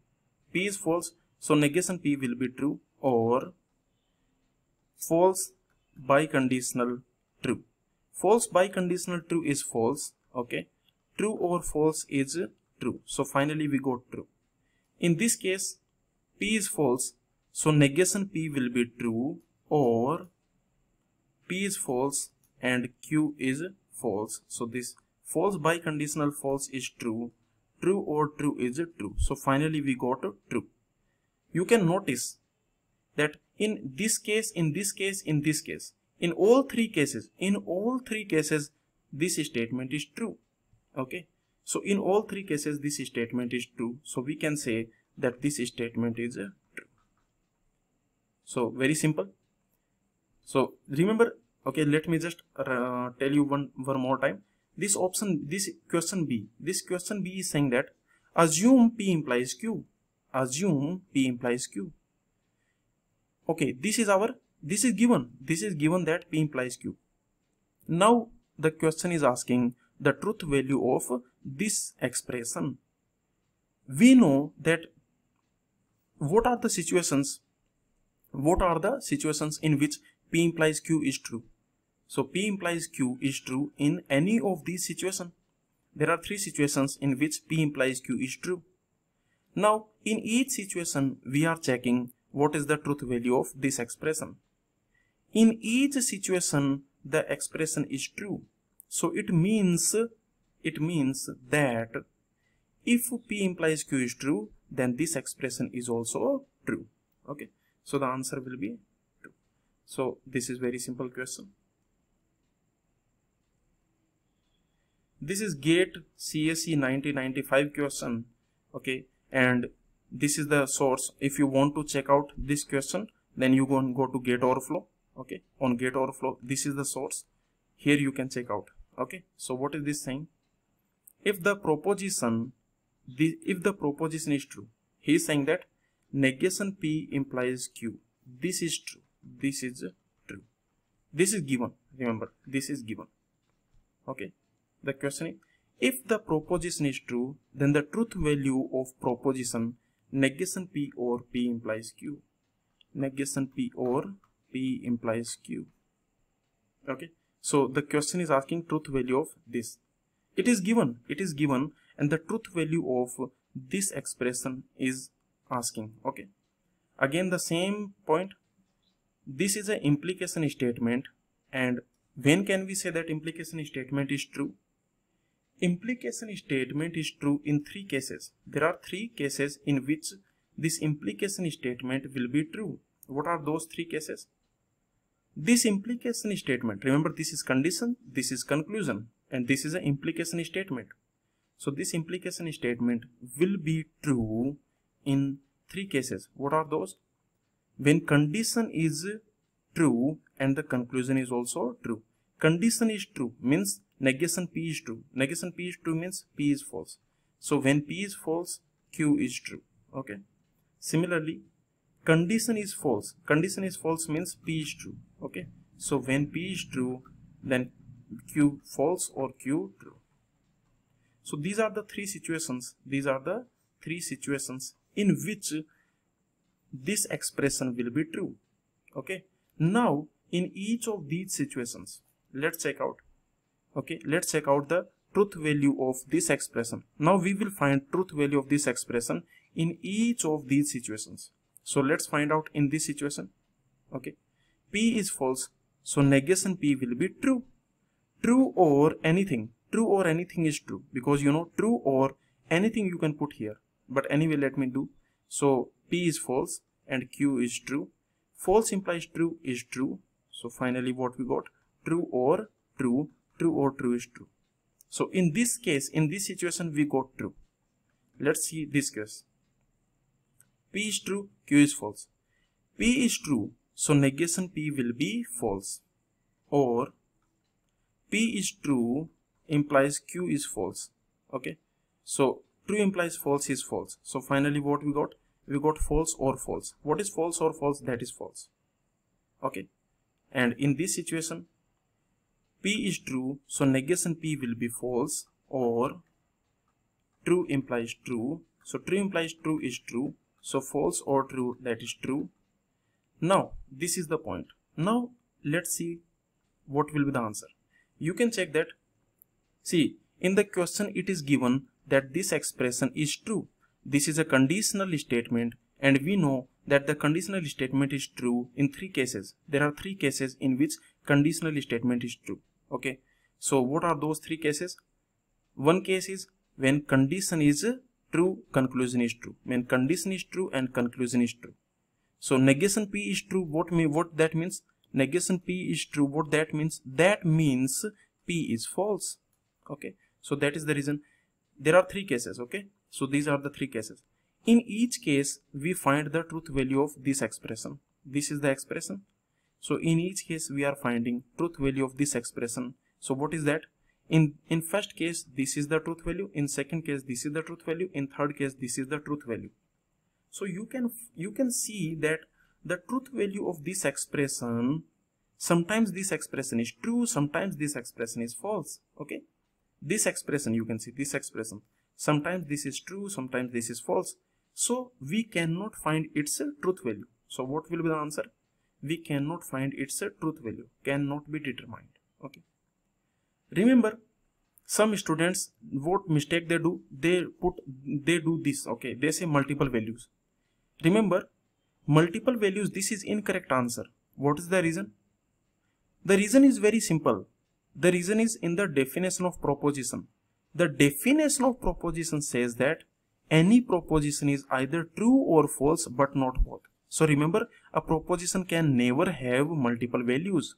P is false, so negation P will be true, or false by conditional true. False by conditional true is false. Okay, true or false is true. So finally we got true. In this case P is false, so negation P will be true, or P is false and Q is false. So this false by conditional false is true, true or true is true. So finally we got true. You can notice that in this case, in all three cases, this statement is true. Okay, so in all three cases this statement is true, so we can say that this statement is true. So very simple. So remember, okay, let me just tell you one more time. this question B is saying that assume P implies Q. Assume P implies Q. Okay, this is given that P implies Q. Now the question is asking the truth value of this expression. We know that what are the situations in which P implies Q is true. So P implies Q is true in any of these situations. There are 3 situations in which P implies Q is true. Now in each situation we are checking what is the truth value of this expression. In each situation the expression is true. So it means that if P implies Q is true, then this expression is also true. Okay, so the answer will be true. So this is very simple question. This is GATE CSE 1995 question. Okay, and this is the source. If you want to check out this question, then you go to Gate Overflow. Okay, on Gate Overflow, this is the source. Here you can check out. Okay, so what is this saying? If the proposition is true, he is saying that negation P implies Q. This is true. This is true. This is given. Remember, this is given. Okay, the question is, if the proposition is true, then the truth value of proposition negation P or P implies Q. Negation P or P implies Q. Okay, so the question is asking truth value of this. It is given, and the truth value of this expression is asking. Okay, again the same point. This is an implication statement, and when can we say that implication statement is true? Implication statement is true in 3 cases. There are 3 cases in which this implication statement will be true. What are those 3 cases? This implication statement, remember, this is condition, this is conclusion, and this is an implication statement. So this implication statement will be true in 3 cases. What are those? When condition is true and the conclusion is also true. Condition is true means negation P is true. Negation P is true means P is false. So when P is false, Q is true. Okay. Similarly, condition is false. Condition is false means P is true. Okay. So when P is true, then Q false or Q true. So these are the 3 situations. These are the 3 situations in which this expression will be true. Okay. Now in each of these situations, let's check out. Okay, let's check out the truth value of this expression. Now we will find truth value of this expression in each of these situations. So let's find out in this situation. Okay, P is false, so negation P will be true. True or anything. True or anything is true, because you know true or anything you can put here. But anyway, let me do. So P is false and Q is true. False implies true is true. So finally what we got? True or true. True or true is true. So in this case, in this situation, we got true. Let's see this case. P is true, Q is false. P is true, so negation P will be false. Or P is true implies Q is false. Okay. So true implies false is false. So finally what we got? We got false or false. What is false or false? That is false. Okay. And in this situation, P is true, so negation P will be false, or true implies true. So true implies true is true. So false or true, that is true. Now this is the point. Now let's see what will be the answer. You can check that. See, in the question it is given that this expression is true. This is a conditional statement, and we know that the conditional statement is true in 3 cases. There are 3 cases in which conditional statement is true. Okay, so what are those 3 cases? One case is when condition is true, conclusion is true. When condition is true and conclusion is true. So negation P is true. What that means? Negation P is true. What that means? That means P is false. Okay, so that is the reason. There are 3 cases. Okay, so these are the 3 cases. In each case, we find the truth value of this expression. This is the expression. So in each case, we are finding truth value of this expression. So what is that? In first case this is the truth value, in second case this is the truth value, in third case this is the truth value. So you can see that the truth value of this expression, sometimes this expression is true, sometimes this expression is false. Okay, this expression, you can see this expression, sometimes this is true, sometimes this is false. So we cannot find its truth value. So what will be the answer? We cannot find its truth value, cannot be determined. Okay, remember, some students, what mistake they do, they do this. Okay, they say multiple values. Remember, multiple values, this is incorrect answer. What is the reason? The reason is very simple. The reason is in the definition of proposition. The definition of proposition says that any proposition is either true or false, but not both. So remember, a proposition can never have multiple values.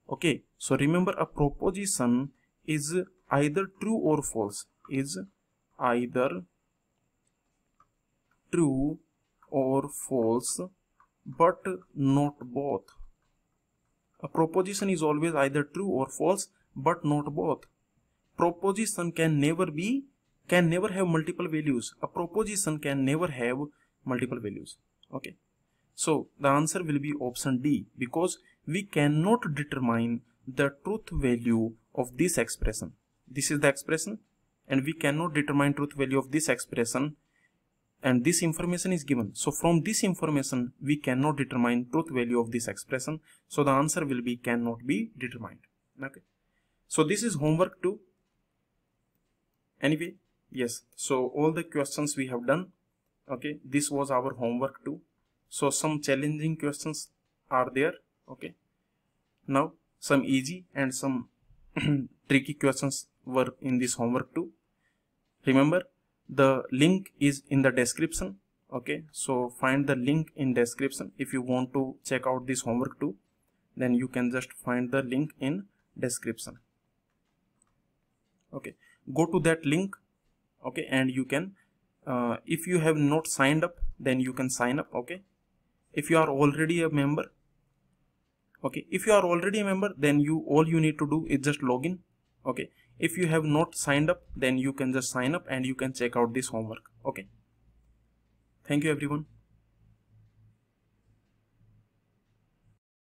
Okay, so remember, a proposition is either true or false, is either true or false, but not both. A proposition is always either true or false, but not both. Proposition can never have multiple values. A proposition can never have multiple values. Okay, so the answer will be option D, because we cannot determine the truth value of this expression. This is the expression, and we cannot determine truth value of this expression, and this information is given. So from this information we cannot determine truth value of this expression. So the answer will be cannot be determined. Okay, so this is homework 2. Anyway, yes, so all the questions we have done. Okay, this was our homework 2. So some challenging questions are there. Okay, now some easy and some tricky questions were in this homework 2. Remember, the link is in the description. Okay, so find the link in description. If you want to check out this homework 2, then you can just find the link in description. Okay, go to that link. Okay, and you can if you have not signed up, then you can sign up. Okay, if you are already a member, okay, if you are already a member, then all you need to do is just log in. Okay, if you have not signed up, then you can just sign up and you can check out this homework. Okay, thank you everyone.